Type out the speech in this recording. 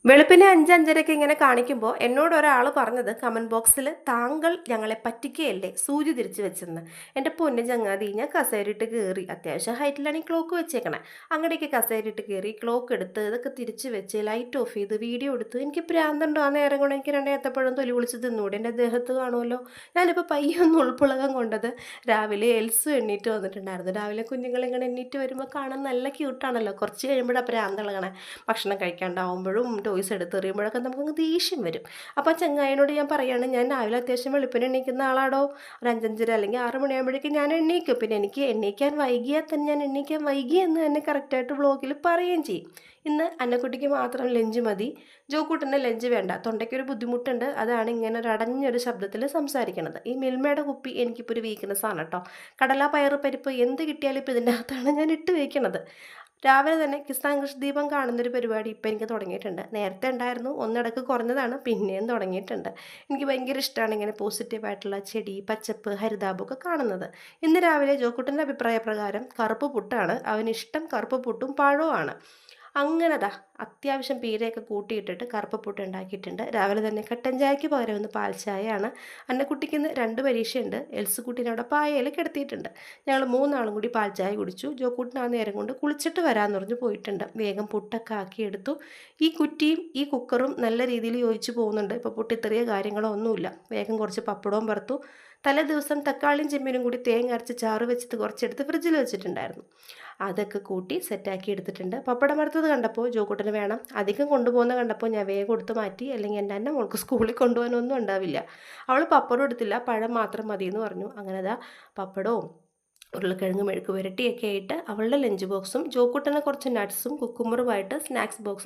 വെളുപ്പിനെ 5:05-ക്ക് ഇങ്ങനെ കാണിക്കുമ്പോൾ എന്നോട് ഒരാൾ പറഞ്ഞത് കമൻറ്റ് ബോക്സിൽ താങ്കൾ ഞങ്ങളെ പറ്റിക്കുകയല്ലേ സൂചി തിരിച്ച് വെച്ചെന്ന്. എൻ്റെ പൊന്ന് ചങ്ങാതി, ഞാൻ കസേരയിട്ട് കയറി, അത്യാവശ്യം ഹൈറ്റിലാണ് ഈ ക്ലോക്ക് വെച്ചേക്കണേ. അങ്ങടേക്ക് കസേരയിട്ട് കയറി ക്ലോക്ക് എടുത്ത് ഇതൊക്കെ തിരിച്ച് വെച്ച് ലൈറ്റ് ഓഫ് ചെയ്ത് വീഡിയോ എടുത്ത് എനിക്ക് പ്രാന്തുണ്ടോ? ആ നേരം കൊണ്ട് എനിക്ക് രണ്ട് ഏത്തപ്പഴം തൊലി പൊളിച്ച് തിന്നൂടെ? എൻ്റെ ദേഹത്ത് കാണുമല്ലോ. ഞാനിപ്പോൾ പയ്യൊന്ന് ഉൾപ്പുളകം കൊണ്ടത്. രാവിലെ എൽസു എണ്ണീറ്റ് വന്നിട്ടുണ്ടായിരുന്നു. രാവിലെ കുഞ്ഞുങ്ങളിങ്ങനെ എണ്ണീറ്റ് വരുമ്പോൾ കാണാൻ നല്ല ക്യൂട്ടാണല്ലോ. കുറച്ച് കഴിയുമ്പോഴാണ് പ്രാന്തിളകണേ. ഭക്ഷണം കഴിക്കാണ്ടാവുമ്പോഴും ടോയ്സ് എടുത്തെറിയുമ്പോഴൊക്കെ നമുക്കങ്ങ് ദേഷ്യം വരും. അപ്പോൾ ആ ചങ്ങായിനോട് ഞാൻ പറയുകയാണ്, ഞാൻ രാവിലെ അത്യാവശ്യം വെളുപ്പിന് എണീക്കുന്ന ആളാടോ. ഒരു 5:05 അല്ലെങ്കിൽ 6 മണിയാകുമ്പോഴേക്കും ഞാൻ എണീക്കും. പിന്നെ എനിക്ക് എണീക്കാൻ വൈകിയാൽ തന്നെ ഞാൻ എണീക്കാൻ വൈകി എന്ന് തന്നെ കറക്റ്റായിട്ട് വ്ളോഗിൽ പറയുകയും ചെയ്യും. ഇന്ന് അന്നക്കുട്ടിക്ക് മാത്രം ലഞ്ച് മതി, ജോക്കൂട്ടൻ്റെ ലഞ്ച് വേണ്ട, തൊണ്ടയ്ക്കൊരു ബുദ്ധിമുട്ടുണ്ട്, അതാണ് ഇങ്ങനെ ഒരു അടഞ്ഞൊരു ശബ്ദത്തിൽ സംസാരിക്കണത്. ഈ മിൽമയുടെ കുപ്പി എനിക്കിപ്പോൾ ഒരു വീക്ക്നെസ് ആണ് കേട്ടോ. കടല, പയറ്, പരിപ്പ് എന്ത് കിട്ടിയാലും ഇപ്പോൾ ഇതിൻ്റെ അകത്താണ് ഞാൻ ഇട്ട് വയ്ക്കണത്. രാവിലെ തന്നെ കിസാൻ കൃഷി ദീപം കാണുന്നൊരു പരിപാടി ഇപ്പം എനിക്ക് തുടങ്ങിയിട്ടുണ്ട്. നേരത്തെ ഉണ്ടായിരുന്നു, ഒന്നിടക്ക് കുറഞ്ഞതാണ്, പിന്നെയും തുടങ്ങിയിട്ടുണ്ട്. എനിക്ക് ഭയങ്കര ഇഷ്ടമാണ് ഇങ്ങനെ പോസിറ്റീവായിട്ടുള്ള ചെടി, പച്ചപ്പ്, ഹരിതാപമൊക്കെ കാണുന്നത്. ഇന്ന് രാവിലെ ജോക്കുട്ടൻ്റെ അഭിപ്രായ പ്രകാരം കറുപ്പ് പുട്ടാണ് അവനിഷ്ടം. കറുപ്പ് പുട്ടും പഴവുമാണ്. അങ്ങനെ ദാ അത്യാവശ്യം പീരയൊക്കെ കൂട്ടിയിട്ടിട്ട് കറുപ്പ് പുട്ട് ഉണ്ടാക്കിയിട്ടുണ്ട്. രാവിലെ തന്നെ കട്ടൻ ചായക്ക് പകരം ഒന്ന് പാൽ ചായയാണ്. അന്നക്കുട്ടിക്ക് ഇന്ന് 2 പരീക്ഷയുണ്ട്. എൽസുക്കുട്ടീനെ അവിടെ പായയിൽ കിടത്തിയിട്ടുണ്ട്. ഞങ്ങൾ 3 ആളും കൂടി പാൽ ചായ കുടിച്ചു. ജോക്കൂട്ടൻ ആ നേരം കൊണ്ട് കുളിച്ചിട്ട് വരാമെന്ന് പറഞ്ഞ് പോയിട്ടുണ്ട്. വേഗം പുട്ടൊക്കെ ആക്കിയെടുത്തു. ഈ കുറ്റിയും ഈ കുക്കറും നല്ല രീതിയിൽ യോജിച്ച് പോകുന്നുണ്ട്. ഇപ്പോൾ പൊട്ടിത്തെറിയ കാര്യങ്ങളോ ഒന്നുമില്ല. വേഗം കുറച്ച് പപ്പടവും വറുത്തു. തലേ ദിവസം തക്കാളിയും ചെമ്മീനും കൂടി തേങ്ങ അരച്ച് ചാറ് വെച്ചിട്ട് കുറച്ചെടുത്ത് ഫ്രിഡ്ജിൽ വെച്ചിട്ടുണ്ടായിരുന്നു. അതൊക്കെ കൂട്ടി സെറ്റാക്കി എടുത്തിട്ടുണ്ട്. പപ്പടം വറുത്തത് കണ്ടപ്പോൾ ജോക്കൂട്ടന് വേണം. അധികം കൊണ്ടുപോകുന്ന കണ്ടപ്പോൾ ഞാൻ വേഗം എടുത്ത് മാറ്റി. അല്ലെങ്കിൽ എൻ്റെ അന്ന മോൾക്ക് സ്കൂളിൽ കൊണ്ടുപോകാനൊന്നും ഉണ്ടാവില്ല. അവൾ പപ്പടം എടുത്തില്ല, പഴം മാത്രം മതി എന്ന് പറഞ്ഞു. അങ്ങനെ ദാ പപ്പടവും ഉരുളക്കിഴങ്ങ് മെഴുക്ക് പുരട്ടിയൊക്കെ ആയിട്ട് അവളുടെ ലഞ്ച് ബോക്സും ജോക്കൂട്ടന് കുറച്ച് നട്ട്സും കുക്കുമ്പറുമായിട്ട് സ്നാക്സ് ബോക്സ്